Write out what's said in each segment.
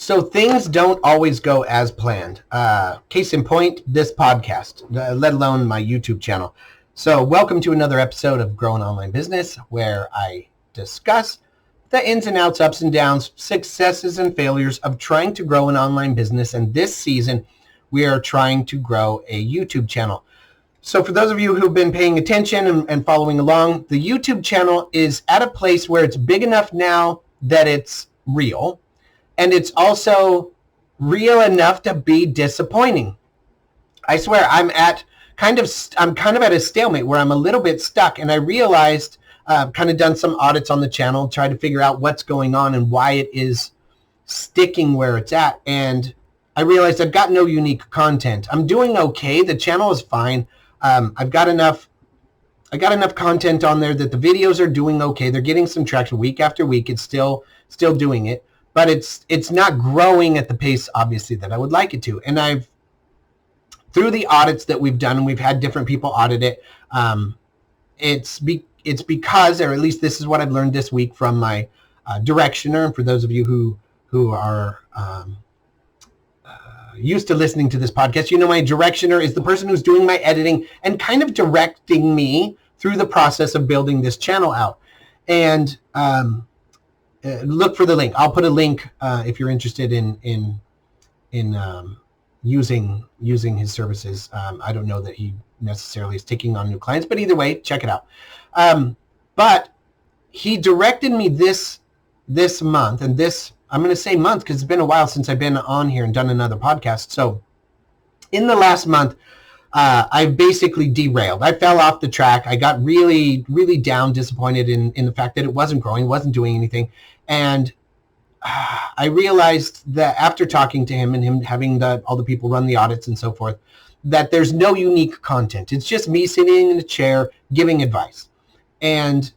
So things don't always go as planned. Case in point, this podcast, let alone my YouTube channel. So welcome to another episode of Grow an Online Business, where I discuss the ins and outs, ups and downs, successes and failures of trying to grow an online business. And this season, we are trying to grow a YouTube channel. So for those of you who've been paying attention and following along, the YouTube channel is at a place where it's big enough now that it's real. And it's also real enough to be disappointing. I swear I'm kind of at a stalemate where I'm a little bit stuck, and I realized I've kind of done some audits on the channel, tried to figure out what's going on and why it is sticking where it's at. And I realized I've got no unique content. I'm doing okay. The channel is fine. I got enough content on there that the videos are doing okay. They're getting some traction week after week. It's still doing it. But it's not growing at the pace, obviously, that I would like it to. And through the audits that we've done, and we've had different people audit it, it's because, or at least this is what I've learned this week from my directioner. And for those of you who are used to listening to this podcast, you know my directioner is the person who's doing my editing and kind of directing me through the process of building this channel out. And look for the link. I'll put a link if you're interested in using his services. I don't know that he necessarily is taking on new clients, but either way, check it out. But he directed me this month, and this, I'm going to say month because it's been a while since I've been on here and done another podcast. So in the last month, I've basically derailed. I fell off the track. I got really, really down, disappointed in the fact that it wasn't growing, wasn't doing anything. And I realized that after talking to him and him having all the people run the audits and so forth, that there's no unique content. It's just me sitting in a chair giving advice. And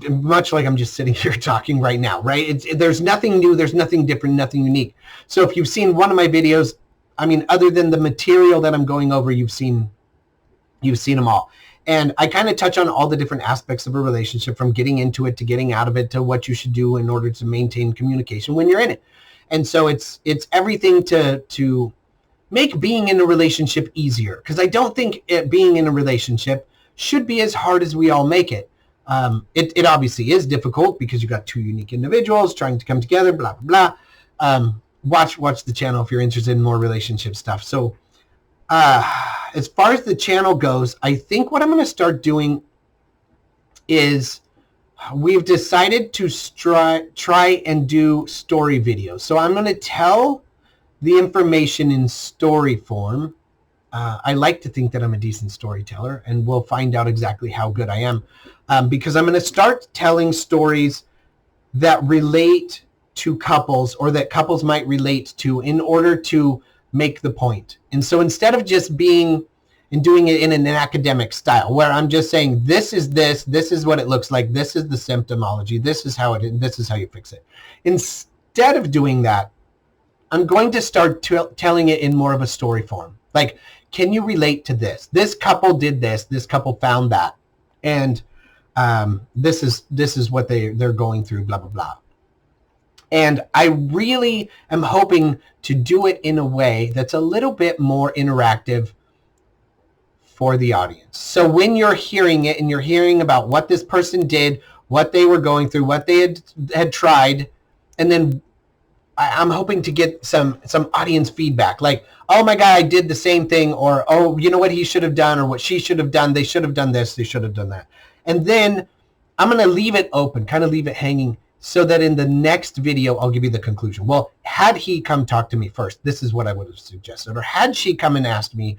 much like I'm just sitting here talking right now, right? There's nothing new, there's nothing different, nothing unique. So if you've seen one of my videos, I mean, other than the material that I'm going over, you've seen them all. And I kind of touch on all the different aspects of a relationship, from getting into it to getting out of it to what you should do in order to maintain communication when you're in it. And so it's everything to make being in a relationship easier, because I don't think being in a relationship should be as hard as we all make it. It obviously is difficult because you've got two unique individuals trying to come together, blah, blah, blah. Watch the channel if you're interested in more relationship stuff. So as far as the channel goes, I think what I'm going to start doing is we've decided to try and do story videos. So I'm going to tell the information in story form. I like to think that I'm a decent storyteller, and we'll find out exactly how good I am, because I'm going to start telling stories that relate to couples, or that couples might relate to, in order to make the point. And so instead of just doing it in an academic style where I'm just saying this is what it looks like, this is the symptomology, this is how you fix it. Instead of doing that, I'm going to start telling it in more of a story form. Like, can you relate to this? This couple did this couple found that, and this is what they're going through, blah blah blah. And I really am hoping to do it in a way that's a little bit more interactive for the audience. So when you're hearing it and you're hearing about what this person did, what they were going through, what they had tried, and then I'm hoping to get some audience feedback, like, oh my God, I did the same thing, or, oh, you know what he should have done, or what she should have done, they should have done this, they should have done that. And then I'm going to leave it open, kind of leave it hanging, so that in the next video, I'll give you the conclusion. Well, had he come talk to me first, this is what I would have suggested. Or had she come and asked me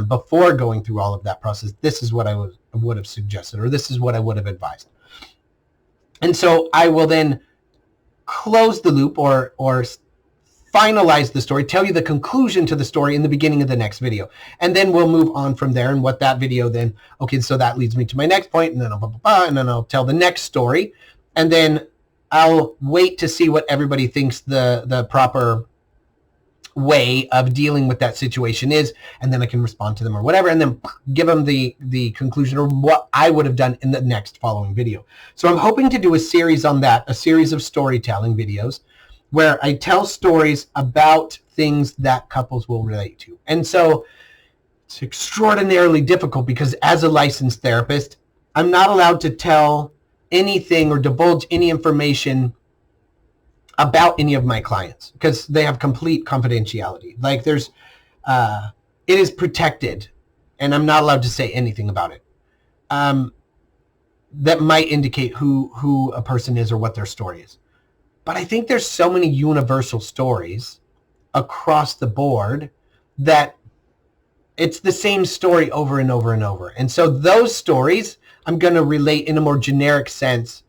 before going through all of that process, this is what I would have suggested, or this is what I would have advised. And so I will then close the loop or finalize the story, tell you the conclusion to the story in the beginning of the next video. And then we'll move on from there. And what that video then, okay, so that leads me to my next point, and then I'll blah, blah, blah, and then I'll tell the next story. And then I'll wait to see what everybody thinks the proper way of dealing with that situation is, and then I can respond to them or whatever, and then give them the conclusion or what I would have done in the next following video. So I'm hoping to do a series on that, a series of storytelling videos. where I tell stories about things that couples will relate to. And so it's extraordinarily difficult because as a licensed therapist, I'm not allowed to tell anything or divulge any information about any of my clients because they have complete confidentiality. Like it is protected, and I'm not allowed to say anything about it. That might indicate who a person is or what their story is. But I think there's so many universal stories across the board that it's the same story over and over and over. And so those stories I'm going to relate in a more generic sense,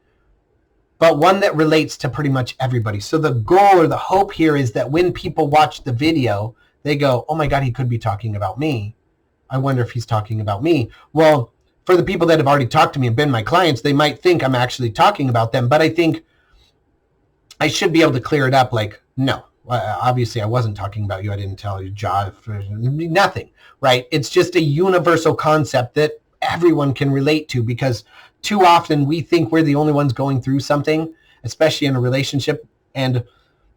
but one that relates to pretty much everybody. So the goal or the hope here is that when people watch the video, they go, oh my God, he could be talking about me. I wonder if he's talking about me. Well, for the people that have already talked to me and been my clients, they might think I'm actually talking about them. But I think I should be able to clear it up like, no, obviously I wasn't talking about you. I didn't tell you, nothing, right? It's just a universal concept that everyone can relate to, because too often we think we're the only ones going through something, especially in a relationship. And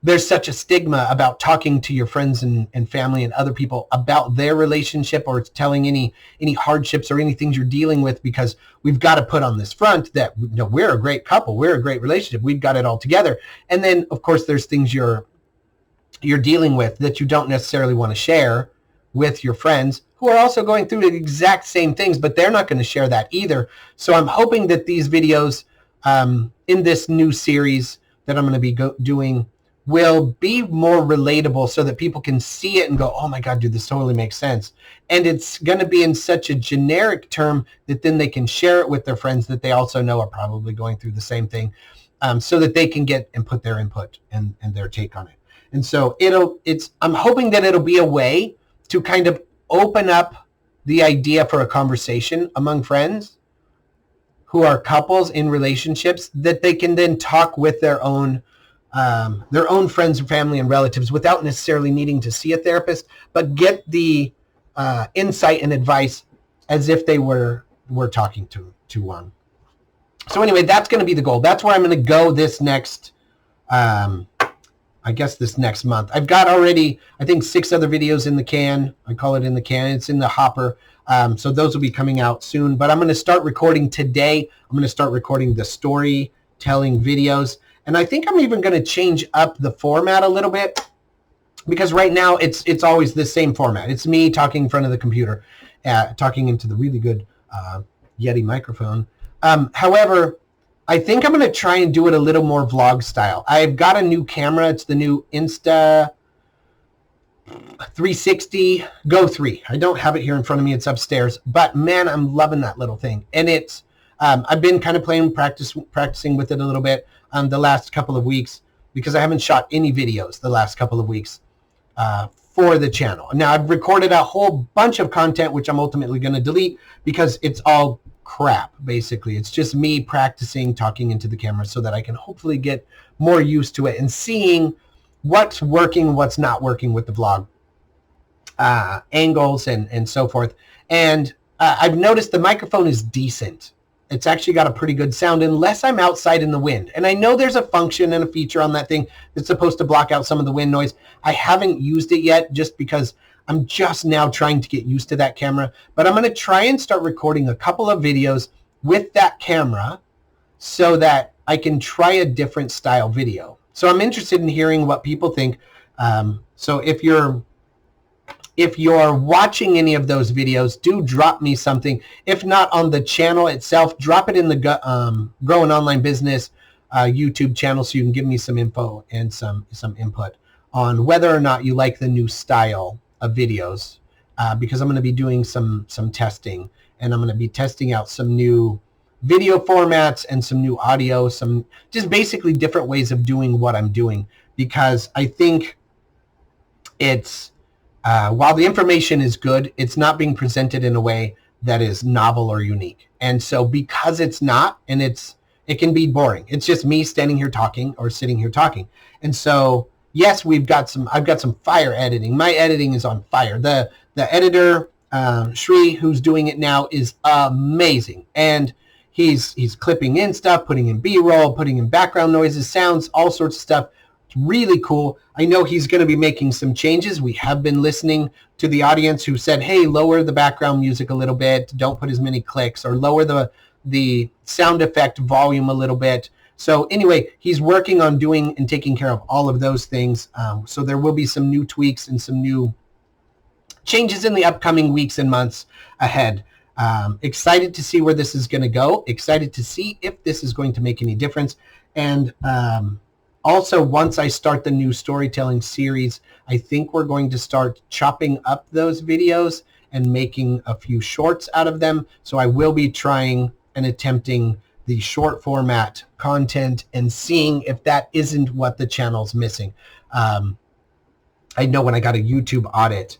there's such a stigma about talking to your friends and family and other people about their relationship, or it's telling any hardships or any things you're dealing with, because we've got to put on this front that, you know, we're a great couple, we're a great relationship, we've got it all together. And then of course there's things you're dealing with that you don't necessarily want to share with your friends who are also going through the exact same things, but they're not going to share that either. So I'm hoping that these videos in this new series that I'm going to be doing will be more relatable so that people can see it and go, oh my God, dude, this totally makes sense. And it's going to be in such a generic term that then they can share it with their friends that they also know are probably going through the same thing, so that they can get and put their input and their take on it. And so I'm hoping that it'll be a way to kind of open up the idea for a conversation among friends who are couples in relationships, that they can then talk with their own friends and family and relatives without necessarily needing to see a therapist, but get the insight and advice as if they were talking to one. So anyway, that's going to be the goal. That's where I'm going to go this next, this next month. I've got already, I think, 6 other videos in the can. I call it in the can. It's in the hopper. So those will be coming out soon. But I'm going to start recording today. I'm going to start recording the storytelling videos. And I think I'm even going to change up the format a little bit, because right now it's always the same format. It's me talking in front of the computer, talking into the really good Yeti microphone. However, I think I'm going to try and do it a little more vlog style. I've got a new camera. It's the new Insta 360 Go 3. I don't have it here in front of me. It's upstairs. But man, I'm loving that little thing. And it's I've been kind of practicing with it a little bit the last couple of weeks, because I haven't shot any videos the last couple of weeks for the channel. Now, I've recorded a whole bunch of content, which I'm ultimately going to delete because it's all crap, basically. It's just me practicing talking into the camera so that I can hopefully get more used to it and seeing what's working, what's not working with the vlog angles and so forth. And I've noticed the microphone is decent. It's actually got a pretty good sound unless I'm outside in the wind. And I know there's a function and a feature on that thing that's supposed to block out some of the wind noise. I haven't used it yet just because I'm just now trying to get used to that camera. But I'm going to try and start recording a couple of videos with that camera so that I can try a different style video. So I'm interested in hearing what people think. So if you're watching any of those videos, do drop me something. If not on the channel itself, drop it in the Grow an Online Business YouTube channel so you can give me some info and some input on whether or not you like the new style of videos, because I'm going to be doing some testing, and I'm going to be testing out some new video formats and some new audio, some just basically different ways of doing what I'm doing, because I think it's while the information is good, it's not being presented in a way that is novel or unique. And so because it's not, and it can be boring. It's just me standing here talking or sitting here talking. And so yes, I've got some fire editing. My editing is on fire. The editor, Shri, who's doing it now, is amazing. And he's clipping in stuff, putting in B-roll, putting in background noises, sounds, all sorts of stuff, It's really cool. I know he's going to be making some changes. We have been listening to the audience who said, hey, lower the background music a little bit. Don't put as many clicks, or lower the sound effect volume a little bit. So anyway, he's working on doing and taking care of all of those things. So there will be some new tweaks and some new changes in the upcoming weeks and months ahead. Excited to see where this is going to go. Excited to see if this is going to make any difference. And also, once I start the new storytelling series, I think we're going to start chopping up those videos and making a few shorts out of them. So I will be trying and attempting the short format content and seeing if that isn't what the channel's missing. I know when I got a YouTube audit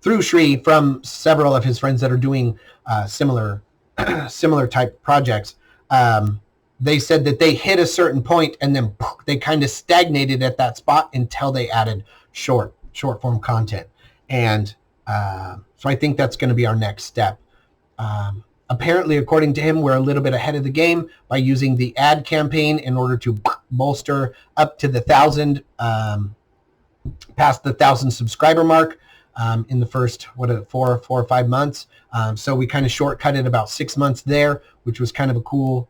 through Shri from several of his friends that are doing similar type projects, they said that they hit a certain point and then they kind of stagnated at that spot until they added short form content. And so I think that's going to be our next step. Apparently, according to him, we're a little bit ahead of the game by using the ad campaign in order to bolster up to the 1,000, past the 1,000 subscriber mark in the first 4 or 5 months. So we kind of shortcutted about 6 months there, which was kind of a cool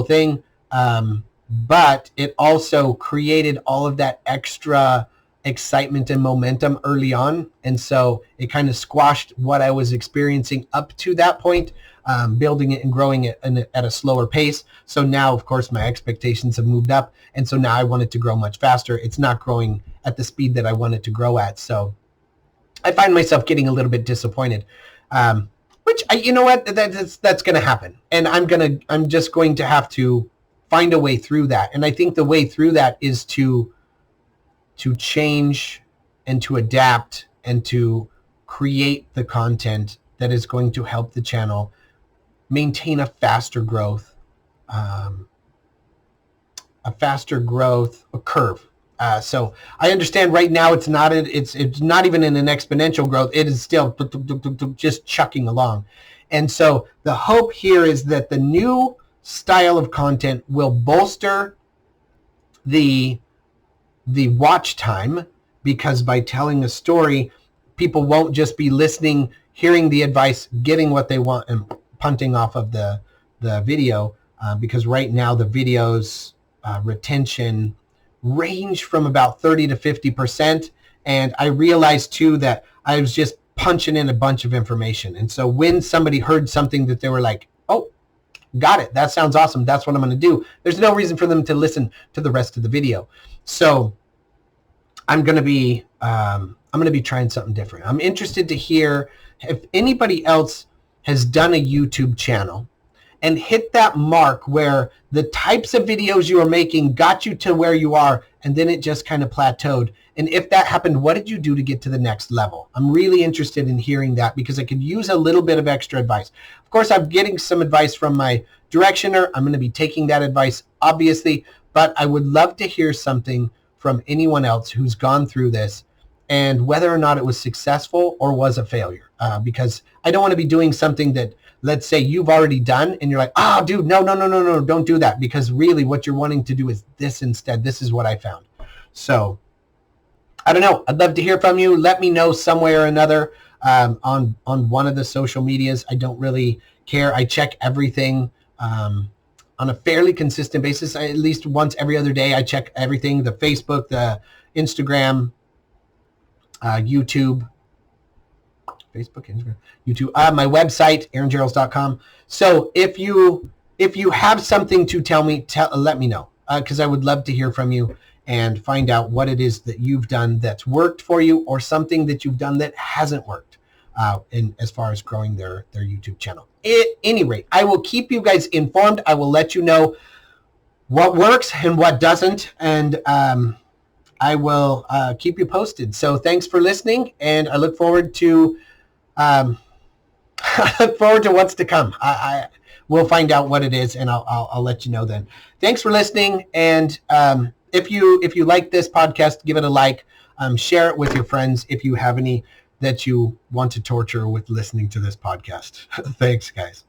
thing. But it also created all of that extra excitement and momentum early on. And so it kind of squashed what I was experiencing up to that point, building it and growing it at a slower pace. So now, of course, my expectations have moved up. And so now I want it to grow much faster. It's not growing at the speed that I want it to grow at. So I find myself getting a little bit disappointed, which you know what, that's going to happen. And I'm just going to have to find a way through that. And I think the way through that is to change and to adapt and to create the content that is going to help the channel maintain a faster growth curve. So I understand right now it's not even in an exponential growth. It is still just chucking along. And so the hope here is that the new style of content will bolster the watch time, because by telling a story, people won't just be listening, hearing the advice, getting what they want, and punting off of the video, because right now the videos retention range from about 30 to 50%. And I realized too that I was just punching in a bunch of information. And so when somebody heard something that they were like, oh, got it, that sounds awesome, that's what I'm going to do, there's no reason for them to listen to the rest of the video. So I'm going to be trying something different. I'm interested to hear if anybody else has done a YouTube channel and hit that mark where the types of videos you are making got you to where you are, and then it just kind of plateaued. And if that happened, what did you do to get to the next level? I'm really interested in hearing that, because I could use a little bit of extra advice. Of course, I'm getting some advice from my directioner. I'm going to be taking that advice, obviously, but I would love to hear something from anyone else who's gone through this, and whether or not it was successful or was a failure. Because I don't want to be doing something that, let's say, you've already done and you're like, oh, dude, no, don't do that. Because really what you're wanting to do is this instead. This is what I found. So I don't know. I'd love to hear from you. Let me know some way or another on one of the social medias. I don't really care. I check everything on a fairly consistent basis. At least once every other day, I check everything: the Facebook, the Instagram, YouTube, my website, aarongerals.com. So if you have something to tell me, let me know, because I would love to hear from you and find out what it is that you've done that's worked for you, or something that you've done that hasn't worked as far as growing their YouTube channel. At any rate, I will keep you guys informed. I will let you know what works and what doesn't, and I will keep you posted. So thanks for listening, and I look forward to what's to come. We'll find out what it is, and I'll let you know then. Thanks for listening, and if you like this podcast, give it a like. Share it with your friends if you have any that you want to torture with listening to this podcast. Thanks, guys.